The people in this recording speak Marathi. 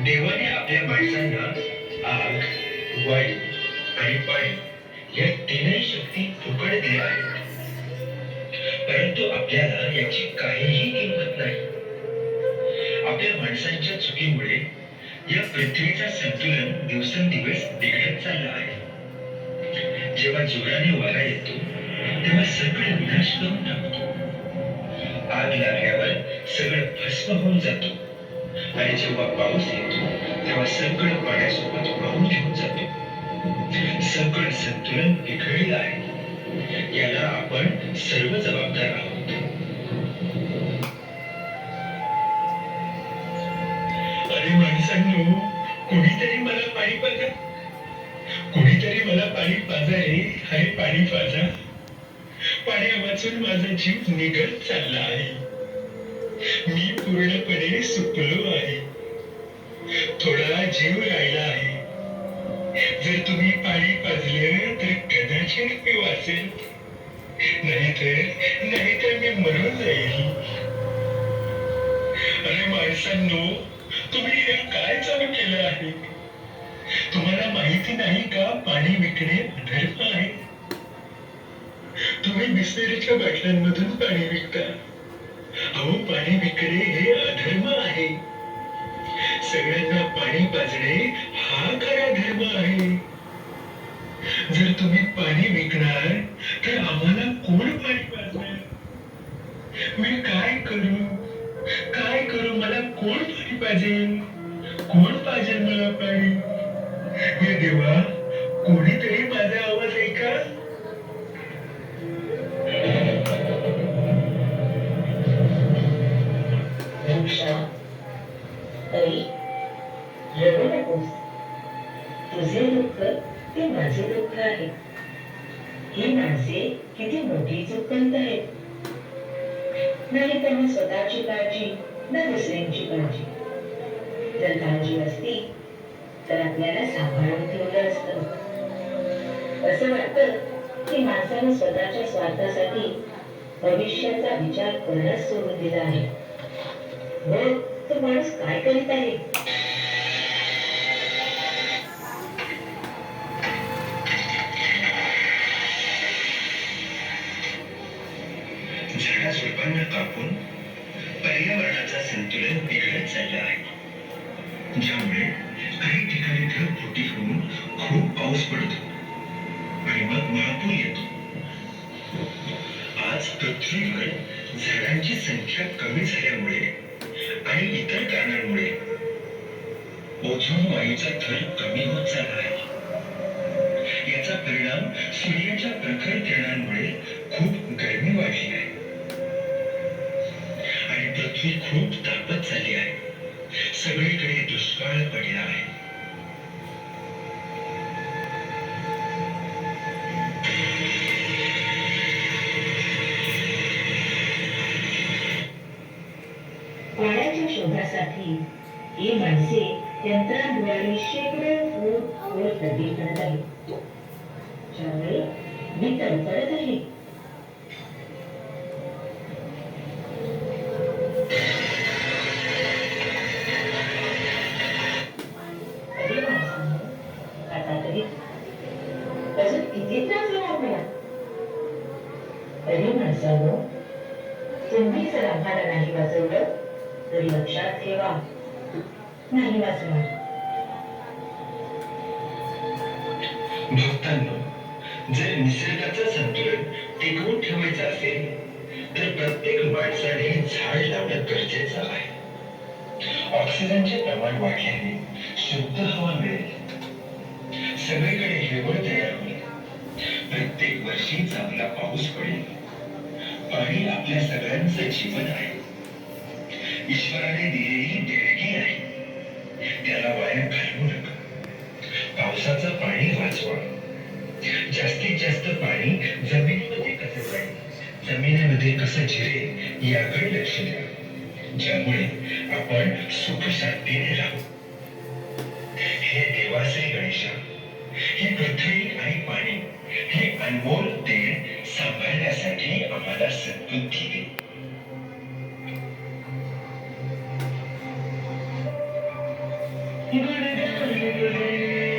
देवाने आपल्या माणसांना आग, वायू आणि पाणी या तीनही शक्ती फुकट दिल्या आहेत. परंतु आपल्याला याची काहीही किंमत नाही. आपल्या माणसांच्या चुकीमुळे या पृथ्वीचा संतुलन दिवसेंदिवस बिघडत चालला आहे. जेव्हा जोराने वारा येतो तेव्हा सगळं विनाश करून टाकतो. आग लागल्यावर सगळं भस्म होऊन जातो आणि जेव्हा पाऊस येतो तेव्हा सगळं पाण्यासोबत वाहून घेऊन जातो. सगळं संतुलन बिघडलं आहे. याला आपण सर्व जबाबदार आहोत. अरे माणसांनो, कोणीतरी मला पाणी पाजा, कोणीतरी मला पाणी पाजा रे. अरे पाणी पाजा. पाण्यावाचून माझा जीव निघत चालला आहे. मी पूर्णपणे सुकलो आहे. थोडा जीव राहिला आहे. जर तुम्ही पाणी पाजलं तर कदाचित मी वाचेल, नाहीतर मी मरून जाईल. अरे माणसांनो, तुम्ही हे काय चालू केलं आहे? तुम्हाला माहिती नाही का पाणी विकणे अधर्म आहे? तुम्ही बिस्लेरीच्या बाटल्यांमधून पाणी विकता. अहो, पाणी विकणे हे अधर्म आहे. सगळ्यांना पाणी पाजणे हा खरा धर्म आहे. जर तुम्ही पाणी विकणार तर आम्हाला कोण पाणी पाजणार? मी काय करू? मला कोण पाणी पाजेल? कोण पाजेल मला पाणी? हे देवा, कोणीतरी माझा आवाज ऐका. रडू नकोस. तुझे दुःख ते माझे दुःख आहे. ही माणसे किती मोठी चूक करत आहेत. नाही त्यांना स्वतःची काळजी ना दुसऱ्यांची काळजी. जर काळजी असती तर आपल्याला सांभाळून ठेवलं असतं. असं वाटतं की माणसाने स्वतःच्या स्वार्थासाठी भविष्याचा विचार करणंच सोडून दिला आहे. बघ, तो माणूस काय करीत आहे. झाडाझुडपांना कापून पर्यावरणाचा संतुलन बिघडत चाललं आहे. ज्यामुळे काही ठिकाणी ढगफुटी होऊन खूप पाऊस पडतो आणि मग महापूर येतो. आज पृथ्वीवर झाडांची संख्या कमी झाल्यामुळे आणि इतर कारणांमुळे ओझोन वायूचा थर कमी होत चालला आहे. याचा परिणाम सूर्याच्या प्रखर किरणांमुळे खूप गरमी वाढली आहे आणि पृथ्वी खूप तापत चालली आहे. सगळीकडे दुष्काळ पडला आहे. पाण्याच्या शोधासाठी ही माणसे यंत्रांद्वारे शेकडो फूट खोल खड्डे करत आहेत. ज्यामुळे मी तडफडत आहे. अरे माणसांनो, आता तरी अजून किती त्रास होणार मला? अरे माणसांनो, तुम्ही जर आम्हाला नाही वाचवलं तरी लक्षात ठेवा, नाही वाचणार. भक्तांनो, जर निसर्गाचं संतुलन टिकवून ठेवायचं असेल तर प्रत्येक माणसाने झाड लावणं गरजेचं आहे. ऑक्सिजनचे प्रमाण वाढल्याने शुद्ध हवा मिळेल. सगळीकडे हिरवळ तयार होईल. प्रत्येक वर्षी चांगला पाऊस पडेल. पाणी आपल्या सगळ्यांचं जीवन आहे. ईश्वराने दिलेली देणगी आहे. त्याला वाया घालवू नका. पावसाचं पाणी वाचवा. जास्तीत जास्त पाणी जमिनीमध्ये कसं जाईल, जमिनीमध्ये कसं जिरेल याकडे लक्ष द्या. ज्यामुळे आपण सुख शांतीने राहू. हे देवाश्री गणेशा, ही पृथ्वी आणि पाणी हे अनमोल देण सांभाळण्यासाठी आम्हाला सद्बुद्धी दे. गुणगान तुझे